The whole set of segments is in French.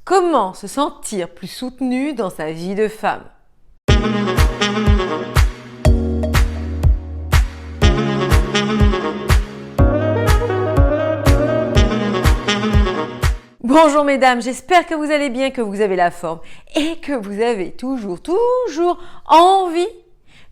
Comment se sentir plus soutenue dans sa vie de femme? Bonjour mesdames, j'espère que vous allez bien, que vous avez la forme et que vous avez toujours envie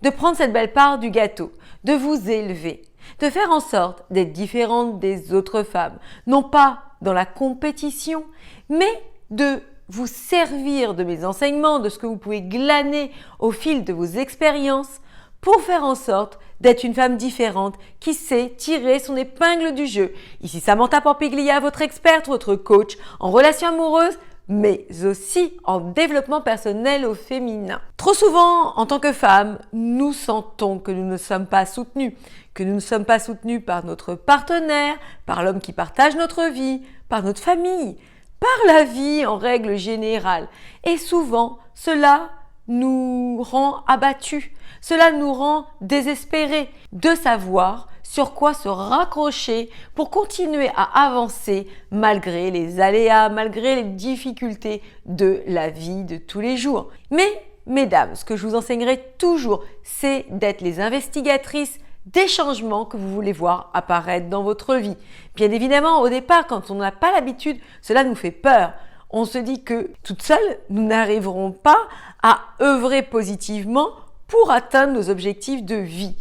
de prendre cette belle part du gâteau, de vous élever, de faire en sorte d'être différente des autres femmes, non pas dans la compétition, mais de vous servir de mes enseignements, de ce que vous pouvez glaner au fil de vos expériences pour faire en sorte d'être une femme différente qui sait tirer son épingle du jeu. Ici Samantha Pampiglia, votre experte, votre coach en relations amoureuses, mais aussi en développement personnel au féminin. Trop souvent, en tant que femme, nous sentons que nous ne sommes pas soutenues, que nous ne sommes pas soutenues par notre partenaire, par l'homme qui partage notre vie, par notre famille, par la vie en règle générale. Et souvent, cela nous rend abattus, cela nous rend désespérés de savoir sur quoi se raccrocher pour continuer à avancer malgré les aléas, malgré les difficultés de la vie de tous les jours. Mais, mesdames, ce que je vous enseignerai toujours, c'est d'être les investigatrices des changements que vous voulez voir apparaître dans votre vie. Bien évidemment, au départ, quand on n'a pas l'habitude, cela nous fait peur. On se dit que toute seule, nous n'arriverons pas à œuvrer positivement pour atteindre nos objectifs de vie.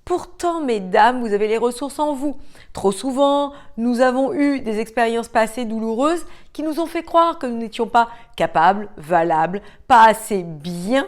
Pourtant, mesdames, vous avez les ressources en vous. Trop souvent, nous avons eu des expériences passées douloureuses qui nous ont fait croire que nous n'étions pas capables, valables, pas assez bien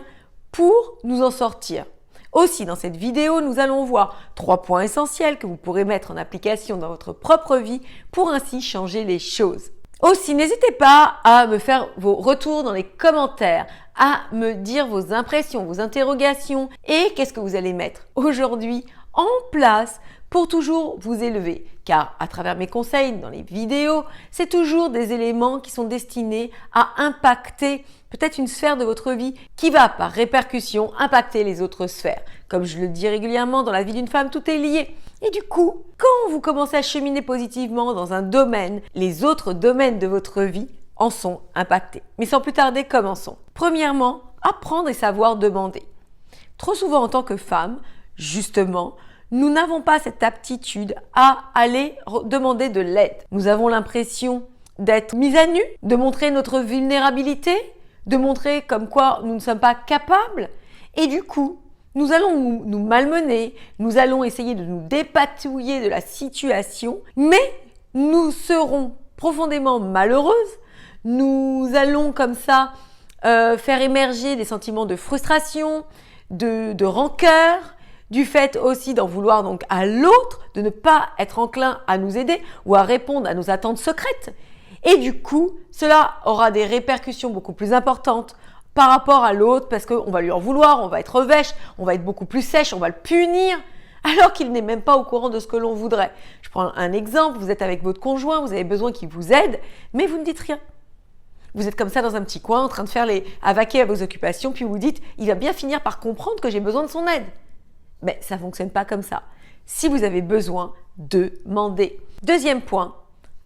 pour nous en sortir. Aussi, dans cette vidéo, nous allons voir 3 points essentiels que vous pourrez mettre en application dans votre propre vie pour ainsi changer les choses. Aussi, n'hésitez pas à me faire vos retours dans les commentaires, à me dire vos impressions, vos interrogations et qu'est-ce que vous allez mettre aujourd'hui en place pour toujours vous élever. Car à travers mes conseils dans les vidéos, c'est toujours des éléments qui sont destinés à impacter peut-être une sphère de votre vie qui va par répercussion impacter les autres sphères. Comme je le dis régulièrement, dans la vie d'une femme, tout est lié. Et du coup, quand vous commencez à cheminer positivement dans un domaine, les autres domaines de votre vie en sont impactés. Mais sans plus tarder, commençons. Premièrement, apprendre et savoir demander. Trop souvent en tant que femme, justement, nous n'avons pas cette aptitude à aller demander de l'aide. Nous avons l'impression d'être mises à nu, de montrer notre vulnérabilité, de montrer comme quoi nous ne sommes pas capables. Et du coup, nous allons nous malmener, nous allons essayer de nous dépatouiller de la situation, mais nous serons profondément malheureuses. Nous allons comme ça faire émerger des sentiments de frustration, de rancœur, du fait aussi d'en vouloir donc à l'autre, de ne pas être enclin à nous aider ou à répondre à nos attentes secrètes. Et du coup, cela aura des répercussions beaucoup plus importantes par rapport à l'autre parce qu'on va lui en vouloir, on va être vêche, on va être beaucoup plus sèche, on va le punir alors qu'il n'est même pas au courant de ce que l'on voudrait. Je prends un exemple, vous êtes avec votre conjoint, vous avez besoin qu'il vous aide, mais vous ne dites rien. Vous êtes comme ça dans un petit coin en train de faire à vaquer à vos occupations, puis vous dites « il va bien finir par comprendre que j'ai besoin de son aide ». Mais ça ne fonctionne pas comme ça. Si vous avez besoin, demandez. Deuxième point,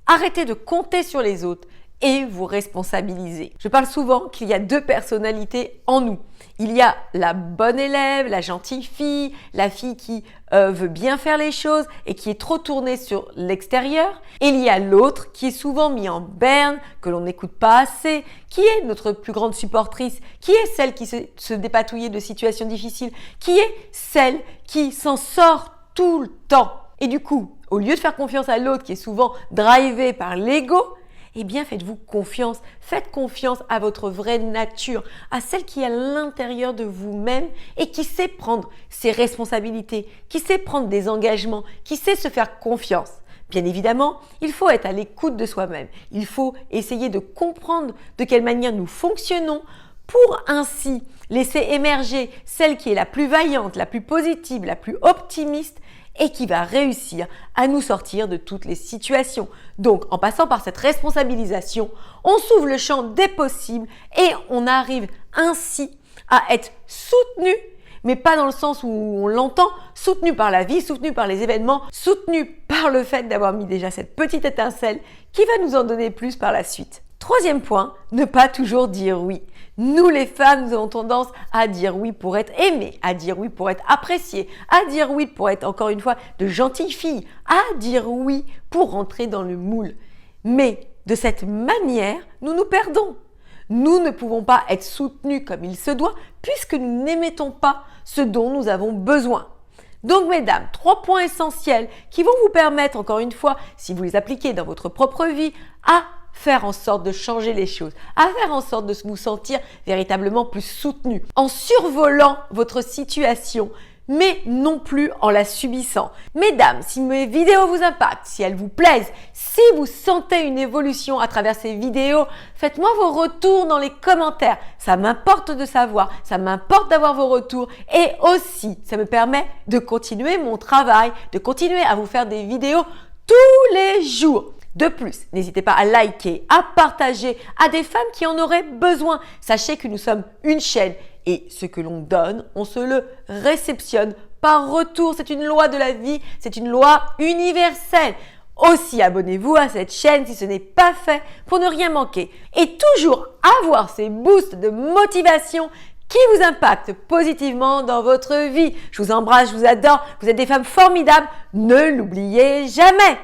arrêtez de compter sur les autres et vous responsabiliser. Je parle souvent qu'il y a 2 personnalités en nous. Il y a la bonne élève, la gentille fille, la fille qui veut bien faire les choses et qui est trop tournée sur l'extérieur. Et il y a l'autre qui est souvent mis en berne, que l'on n'écoute pas assez, qui est notre plus grande supportrice, qui est celle qui se dépatouille de situations difficiles, qui est celle qui s'en sort tout le temps. Et du coup, au lieu de faire confiance à l'autre qui est souvent drivé par l'ego, eh bien, faites-vous confiance. Faites confiance à votre vraie nature, à celle qui est à l'intérieur de vous-même et qui sait prendre ses responsabilités, qui sait prendre des engagements, qui sait se faire confiance. Bien évidemment, il faut être à l'écoute de soi-même. Il faut essayer de comprendre de quelle manière nous fonctionnons pour ainsi laisser émerger celle qui est la plus vaillante, la plus positive, la plus optimiste et qui va réussir à nous sortir de toutes les situations. Donc, en passant par cette responsabilisation, on s'ouvre le champ des possibles et on arrive ainsi à être soutenu, mais pas dans le sens où on l'entend, soutenu par la vie, soutenu par les événements, soutenu par le fait d'avoir mis déjà cette petite étincelle qui va nous en donner plus par la suite. Troisième point, ne pas toujours dire oui. Nous les femmes, nous avons tendance à dire oui pour être aimées, à dire oui pour être appréciées, à dire oui pour être encore une fois de gentilles filles, à dire oui pour rentrer dans le moule. Mais de cette manière, nous nous perdons. Nous ne pouvons pas être soutenus comme il se doit puisque nous n'émettons pas ce dont nous avons besoin. Donc mesdames, 3 points essentiels qui vont vous permettre, encore une fois, si vous les appliquez dans votre propre vie, à faire en sorte de changer les choses, à faire en sorte de vous sentir véritablement plus soutenu, en survolant votre situation, mais non plus en la subissant. Mesdames, si mes vidéos vous impactent, si elles vous plaisent, si vous sentez une évolution à travers ces vidéos, faites-moi vos retours dans les commentaires. Ça m'importe de savoir, ça m'importe d'avoir vos retours et aussi, ça me permet de continuer mon travail, de continuer à vous faire des vidéos tous les jours. De plus, n'hésitez pas à liker, à partager à des femmes qui en auraient besoin. Sachez que nous sommes une chaîne et ce que l'on donne, on se le réceptionne par retour. C'est une loi de la vie, c'est une loi universelle. Aussi, abonnez-vous à cette chaîne si ce n'est pas fait pour ne rien manquer. Et toujours avoir ces boosts de motivation qui vous impactent positivement dans votre vie. Je vous embrasse, je vous adore. Vous êtes des femmes formidables. Ne l'oubliez jamais.